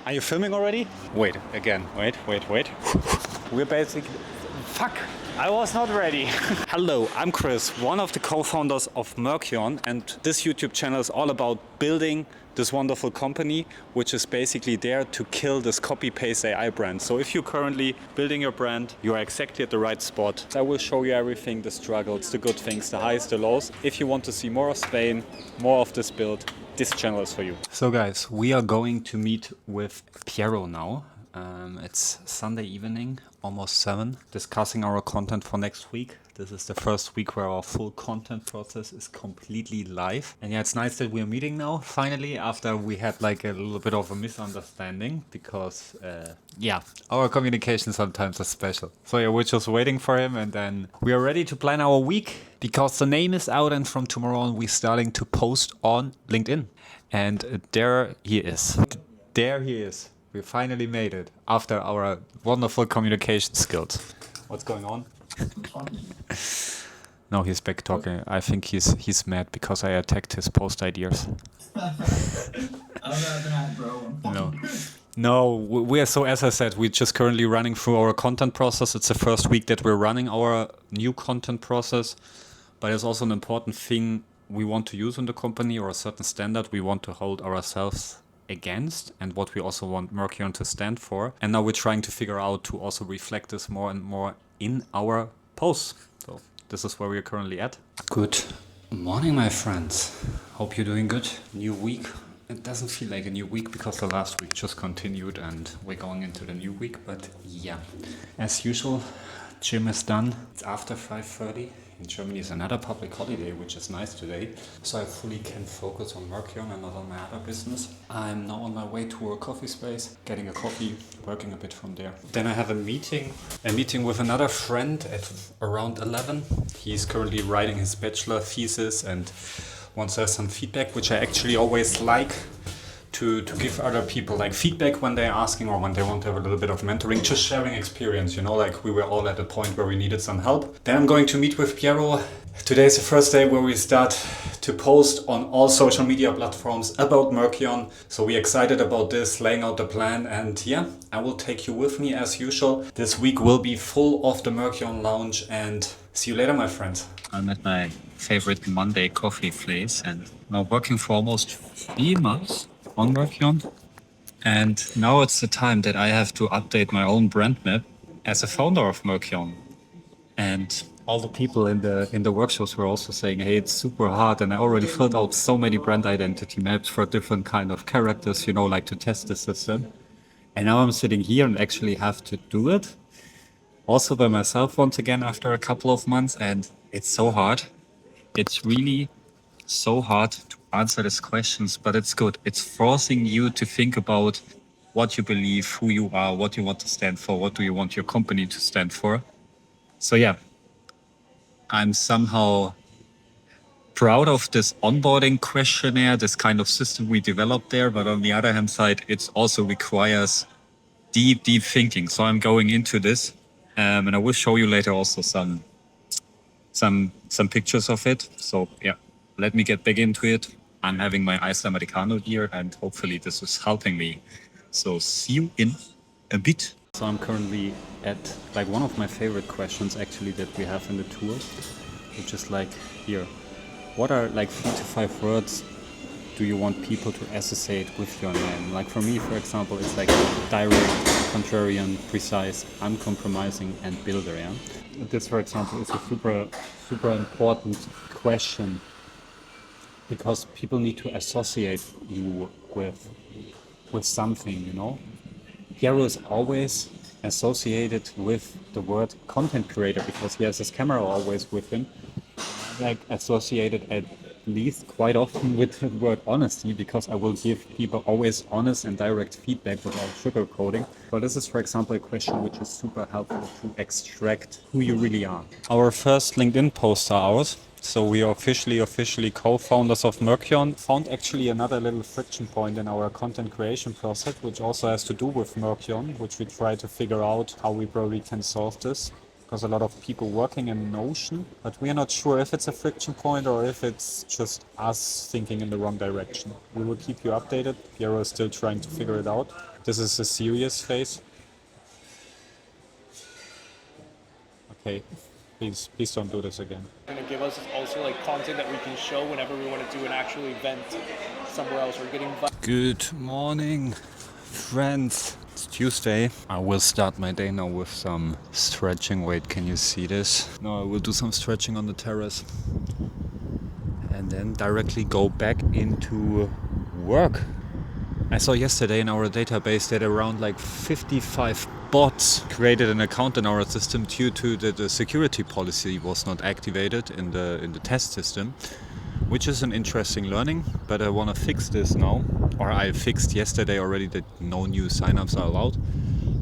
Are you filming already? Wait, again. Wait. We're basically... Fuck! I was not ready. Hello, I'm Chris, one of the co-founders of Merkion, and this YouTube channel is all about building this wonderful company, which is basically there to kill this copy-paste AI brand. So if you're currently building your brand, you are exactly at the right spot. I will show you everything, the struggles, the good things, the highs, the lows. If you want to see more of Spain, more of this build, this channel is for you. So guys, we are going to meet with Piero now. It's Sunday evening, almost 7, discussing our content for next week. This is the first week where our full content process is completely live. And yeah, it's nice that we're meeting now, finally, after we had like a little bit of a misunderstanding, because our communication sometimes is special. So yeah, we're just waiting for him, and then we are ready to plan our week, because the name is out, and from tomorrow on we're starting to post on LinkedIn. And there he is. There he is. We finally made it after our wonderful communication skills. What's going on? No, he's back talking. I think he's mad because I attacked his post ideas. No, we are, so as I said, we're just currently running through our content process. It's the first week that we're running our new content process, but it's also an important thing we want to use in the company, or a certain standard we want to hold ourselves against, and what we also want Merkion to stand for. And now we're trying to figure out to also reflect this more and more in our posts. So this is where we're currently at. Good morning, my friends. Hope you're doing good. New week. It doesn't feel like a new week because the last week just continued and we're going into the new week. But yeah, as usual, gym is done. It's after 5:30. In Germany is another public holiday, which is nice today. So I fully can focus on Merkion and not on my other business. I'm now on my way to a coffee space, getting a coffee, working a bit from there. Then I have a meeting with another friend at around 11. He's currently writing his bachelor thesis and wants to have some feedback, which I actually always like to give other people like feedback when they're asking, or when they want to have a little bit of mentoring, just sharing experience, you know, like we were all at a point where we needed some help. Then I'm going to meet with Piero. Today is the first day where we start to post on all social media platforms about Merkion. So we're excited about this, laying out the plan, and yeah, I will take you with me as usual. This week will be full of the Merkion lounge, and see you later, my friends. I'm at my favorite Monday coffee place, and now working for almost 3 months on Merkion, and now it's the time that I have to update my own brand map as a founder of Merkion. And all the people in the workshops were also saying, hey, it's super hard, and I already filled out so many brand identity maps for different kind of characters, you know, like to test the system. And now I'm sitting here and actually have to do it also by myself once again after a couple of months, and it's so hard. It's really so hard to answer these questions, but it's good. It's forcing you to think about what you believe, who you are, what you want to stand for, what do you want your company to stand for. So yeah, I'm somehow proud of this onboarding questionnaire, this kind of system we developed there, but on the other hand side, it also requires deep thinking. So I'm going into this, and I will show you later also some pictures of it. So yeah, let me get back into it. I'm having my iced Americano here, and hopefully this is helping me. So see you in a bit. So I'm currently at like one of my favorite questions actually that we have in the tour, which is like, here, what are like 3 to 5 words do you want people to associate with your name? Like for me, for example, it's like direct, contrarian, precise, uncompromising, and builder. Yeah, this, for example, is a super important question, because people need to associate you with something, you know. Piero is always associated with the word content creator because he has his camera always with him. Like associated at least quite often with the word honesty, because I will give people always honest and direct feedback without sugarcoating. But this is, for example, a question which is super helpful to extract who you really are. Our first LinkedIn posts are out. So we are officially co-founders of Merkion. Found actually another little friction point in our content creation process, which also has to do with Merkion, which we try to figure out how we probably can solve this. Because a lot of people working in Notion, but we are not sure if it's a friction point or if it's just us thinking in the wrong direction. We will keep you updated. Piero is still trying to figure it out. This is a serious face. Okay, please don't do this again. Going to give us also like content that we can show whenever we want to do an actual event somewhere else. We're getting Good morning, friends. It's Tuesday. I will start my day now with some stretching. Wait, can you see this? No, I will do some stretching on the terrace. And then directly go back into work. I saw yesterday in our database that around like 55 bots created an account in our system due to the security policy was not activated in the test system, which is an interesting learning. But I want to fix this now, or I fixed yesterday already that no new signups are allowed.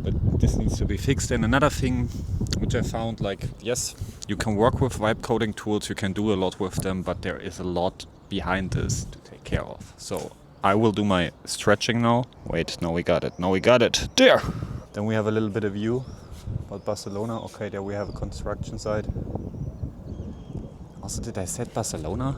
But this needs to be fixed. And another thing which I found, like, yes, you can work with vibe coding tools, you can do a lot with them, but there is a lot behind this to take care of. So I will do my stretching now. Wait, now we got it. Now we got it. There! Then we have a little bit of view about Barcelona. Okay, there we have a construction site. Also, did I say Barcelona?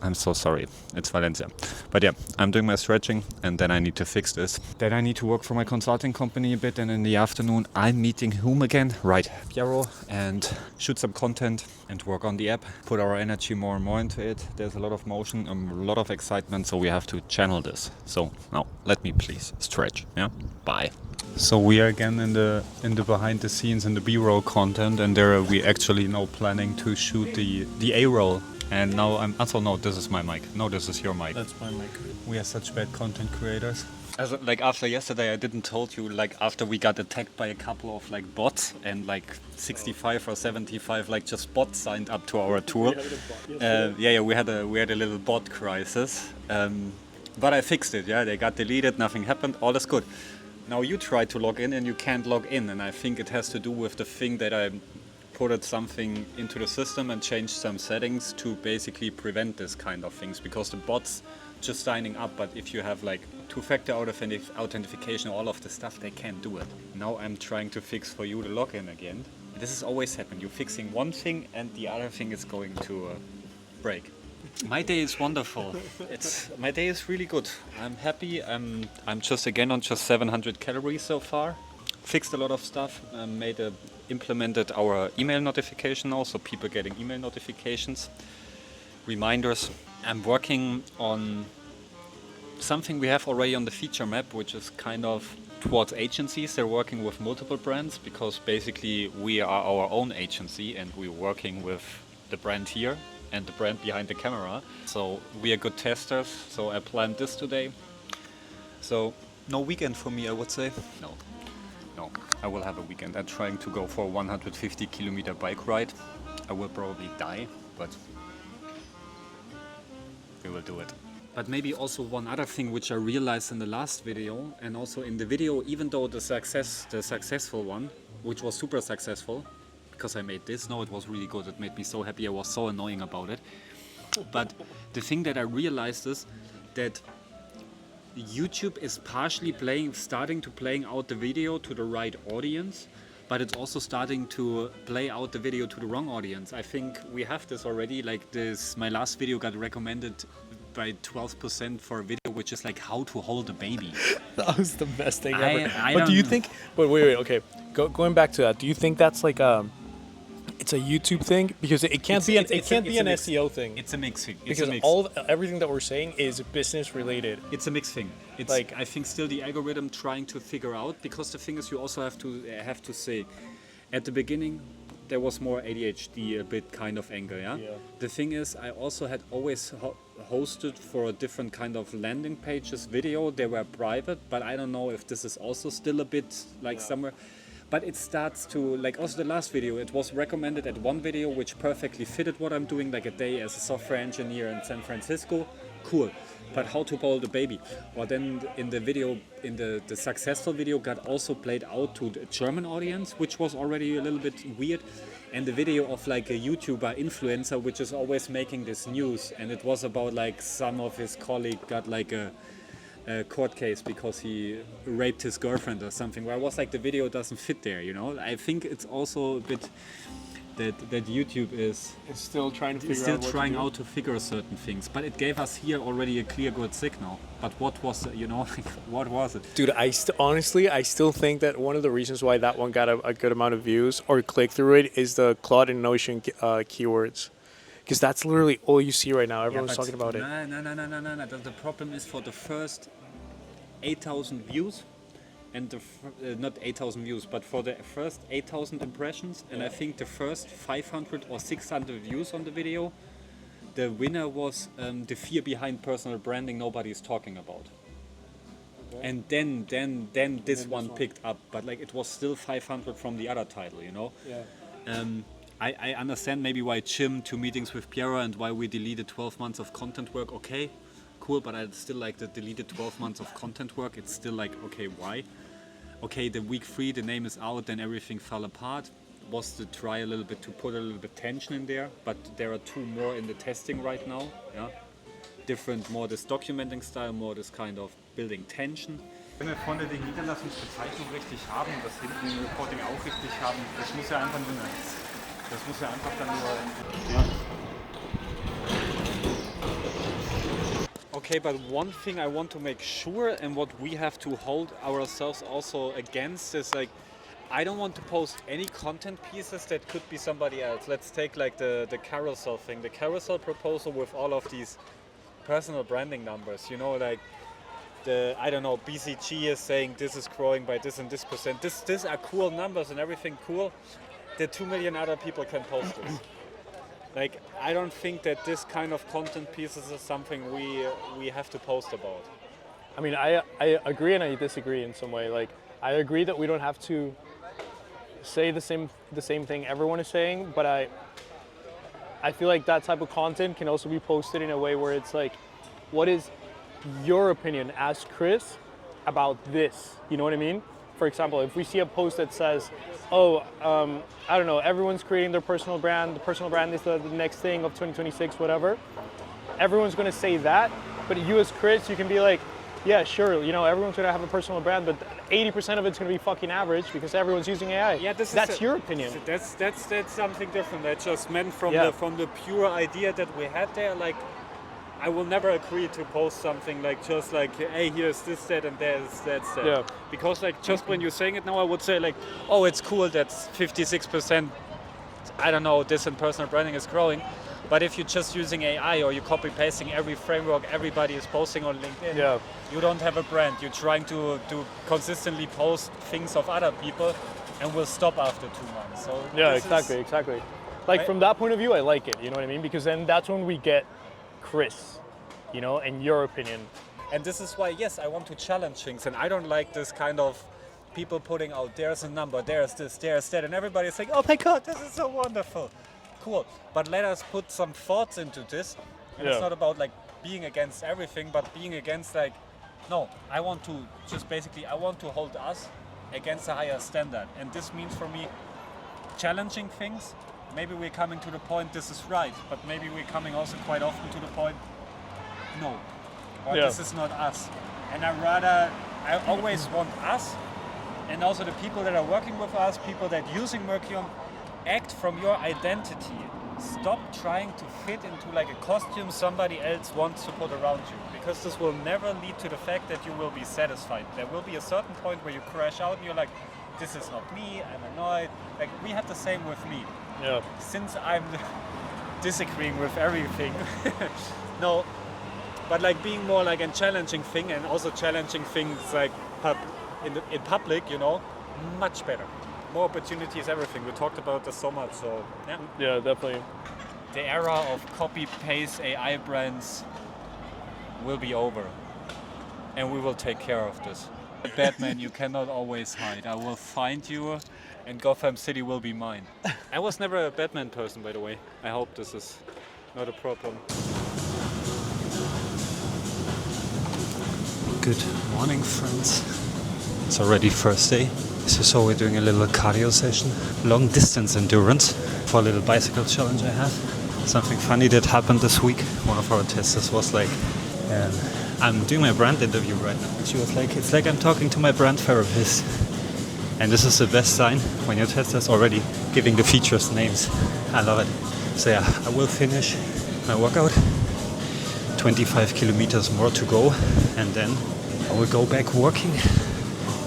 I'm so sorry. It's Valencia. But yeah, I'm doing my stretching and then I need to fix this. Then I need to work for my consulting company a bit, and in the afternoon I'm meeting whom again? Right, Piero, and shoot some content and work on the app. Put our energy more and more into it. There's a lot of motion, a lot of excitement, so we have to channel this. So now let me please stretch. Yeah, bye. So we are again in the behind the scenes and the B-roll content, and there we actually now planning to shoot the A-roll. And now I'm also, no, this is my mic. No, this is your mic. That's my mic. We are such bad content creators. As like after yesterday, I didn't told you, like after we got attacked by a couple of like bots and like 65 or 75 like just bots signed up to our tour. We had a little bot crisis. But I fixed it. Yeah, they got deleted. Nothing happened. All is good. Now you try to log in and you can't log in, and I think it has to do with the thing that I put something into the system and changed some settings to basically prevent this kind of things, because the bots just signing up, but if you have like two-factor authentication, all of the stuff, they can't do it. Now I'm trying to fix for you the login again. This has always happened. You're fixing one thing and the other thing is going to break. My day is wonderful. My day is really good. I'm happy. I'm just again on just 700 calories so far. Fixed a lot of stuff. Implemented our email notification now, so people getting email notifications, reminders. I'm working on something we have already on the feature map, which is kind of towards agencies. They're working with multiple brands because basically we are our own agency and we're working with the brand here and the brand behind the camera. So we are good testers. So I planned this today. So no weekend for me, I would say. No, I will have a weekend. I'm trying to go for a 150 kilometer bike ride. I will probably die, but we will do it. But maybe also one other thing which I realized in the last video, and also in the video, even though the successful one, which was super successful, because I made this, no, it was really good. It made me so happy. I was so annoying about it. But the thing that I realized is that YouTube is partially starting to playing out the video to the right audience, but it's also starting to play out the video to the wrong audience. I think we have this already, like this, my last video got recommended by 12% for a video which is like how to hold a baby. That was the best thing ever. But do you think, but wait, okay. Going back to that, do you think that's like it's a YouTube thing? Because it can't be an SEO thing. It's a mix thing. Because everything that we're saying is business related. It's a mixed thing. It's like, I think still the algorithm trying to figure out, because the thing is you also have to say at the beginning there was more ADHD, a bit kind of anger, yeah? The thing is I also had always hosted for a different kind of landing pages video. They were private, but I don't know if this is also still a bit like somewhere. But it starts to, like also the last video, it was recommended at one video which perfectly fitted what I'm doing, like a day as a software engineer in San Francisco. Cool. But how to hold a baby? Or then in the video, in the successful video got also played out to the German audience, which was already a little bit weird. And the video of like a YouTuber influencer, which is always making this news. And it was about like some of his colleague got like a court case because he raped his girlfriend or something, where I was like, the video doesn't fit there, you know. I think it's also a bit that YouTube is It's still trying to figure still out what trying to do. out to figure certain things. But it gave us here already a clear good signal. But what was it, what was it? Dude, honestly, I still think that one of the reasons why that one got a good amount of views or click through it is the Claude and Notion keywords. Because that's literally all you see right now. Everyone's talking about it. No. The problem is for the first 8,000 views, and not 8,000 views, but for the first 8,000 impressions, and I think the first 500 or 600 views on the video, the winner was the fear behind personal branding nobody is talking about. Okay. And then this one picked up, but like it was still 500 from the other title, Yeah. I understand maybe why Chim 2 meetings with Piero and why we deleted 12 months of content work. Okay, cool, but I still like the deleted 12 months of content work. It's still like, okay, why? Okay, the week 3, the name is out, then everything fell apart. Was to try a little bit to put a little bit tension in there, but there are 2 more in the testing right now. Yeah, different, more this documenting style, more this kind of building tension. Wenn wir vorne die Niederlassungsbezeichnung richtig haben und das hinten im Reporting auch richtig haben, das muss ja einfach nur dann nur. Ja. Okay, but one thing I want to make sure, and what we have to hold ourselves also against, is like, I don't want to post any content pieces that could be somebody else. Let's take like the carousel thing, the carousel proposal with all of these personal branding numbers, like the, I don't know, BCG is saying this is growing by this and this percent. These are cool numbers and everything cool. The 2 million other people can post this. Like, I don't think that this kind of content pieces is something we have to post about. I mean, I agree and I disagree in some way. Like, I agree that we don't have to say the same thing everyone is saying, but I feel like that type of content can also be posted in a way where it's like, what is your opinion as Chris about this? You know what I mean? For example, if we see a post that says, I don't know, everyone's creating their personal brand, the personal brand is the next thing of 2026, whatever, everyone's going to say that, but you as Chris, you can be like, yeah, sure, everyone's going to have a personal brand, but 80% of it's going to be fucking average because everyone's using AI. Yeah, that's your opinion. That's something different. That just meant from the pure idea that we had there, like, I will never agree to post something like just like, hey, here's this, that, and that's that. Yeah. Because like just when you're saying it now, I would say like, oh, it's cool that 56%, I don't know, this in personal branding is growing. But if you're just using AI or you're copy pasting every framework everybody is posting on LinkedIn, you don't have a brand. You're trying to consistently post things of other people and will stop after 2 months. So yeah, exactly. Like from that point of view, I like it. You know what I mean? Because then that's when we get Chris, and your opinion. And this is why, yes, I want to challenge things, and I don't like this kind of people putting out, there's a number, there's this, there's that, and everybody's saying, oh my God, this is so wonderful. Cool. But let us put some thoughts into this. And it's not about like being against everything, but being against like, no, I want to hold us against a higher standard. And this means for me, challenging things. Maybe we're coming to the point this is right, but maybe we're coming also quite often to the point, no, or this is not us. And I always want us, and also the people that are working with us, people that are using Merkion, act from your identity. Stop trying to fit into like a costume somebody else wants to put around you, because this will never lead to the fact that you will be satisfied. There will be a certain point where you crash out and you're like, this is not me, I'm annoyed. Like, we have the same with me. Yeah. Since I'm disagreeing with everything, no, but like being more like a challenging thing, and also challenging things like in public, much better. More opportunities, everything. We talked about this so much, so yeah. Yeah, definitely. The era of copy-paste AI brands will be over, and we will take care of this. Batman, you cannot always hide. I will find you, and Gotham City will be mine. I was never a Batman person, by the way. I hope this is not a problem. Good morning, friends. It's already Thursday. So we're doing a little cardio session, long distance endurance for a little bicycle challenge I have. Something funny that happened this week. One of our testers was like, I'm doing my brand interview right now. And she was like, it's like I'm talking to my brand therapist. And this is the best sign when your tester's already giving the features names. I love it. So yeah, I will finish my workout. 25 kilometers more to go, and then I will go back working.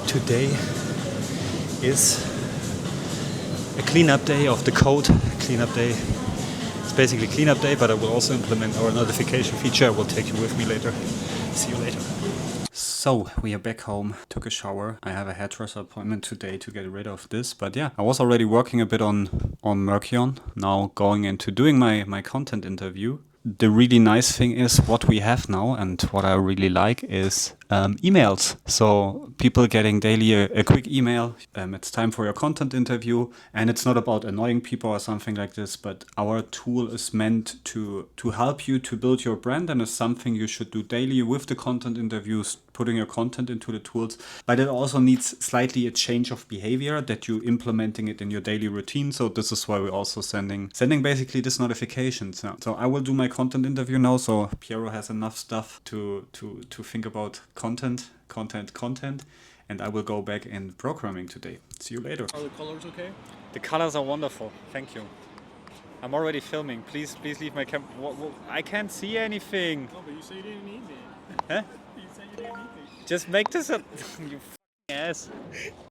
Today is a cleanup day of the code. Cleanup day. It's basically cleanup day, but I will also implement our notification feature. I will take you with me later. See you later. So we are back home, took a shower. I have a hairdresser appointment today to get rid of this. But yeah, I was already working a bit on Merkion. Now going into doing my content interview. The really nice thing is what we have now, and what I really like is emails. So people getting daily a quick email. It's time for your content interview, and it's not about annoying people or something like this, but our tool is meant to help you to build your brand, and is something you should do daily with the content interviews, putting your content into the tools. But it also needs slightly a change of behavior, that you implementing it in your daily routine. So this is why we're also sending basically this notification. So I will do my content interview now. So Piero has enough stuff to think about content, and I will go back in programming today. See you later. Are the colors okay? The colors are wonderful. Thank you. I'm already filming. Please leave my camera. I can't see anything. No, but you said you didn't need me. Huh? You said you didn't need me. Just make this a you f***ing ass.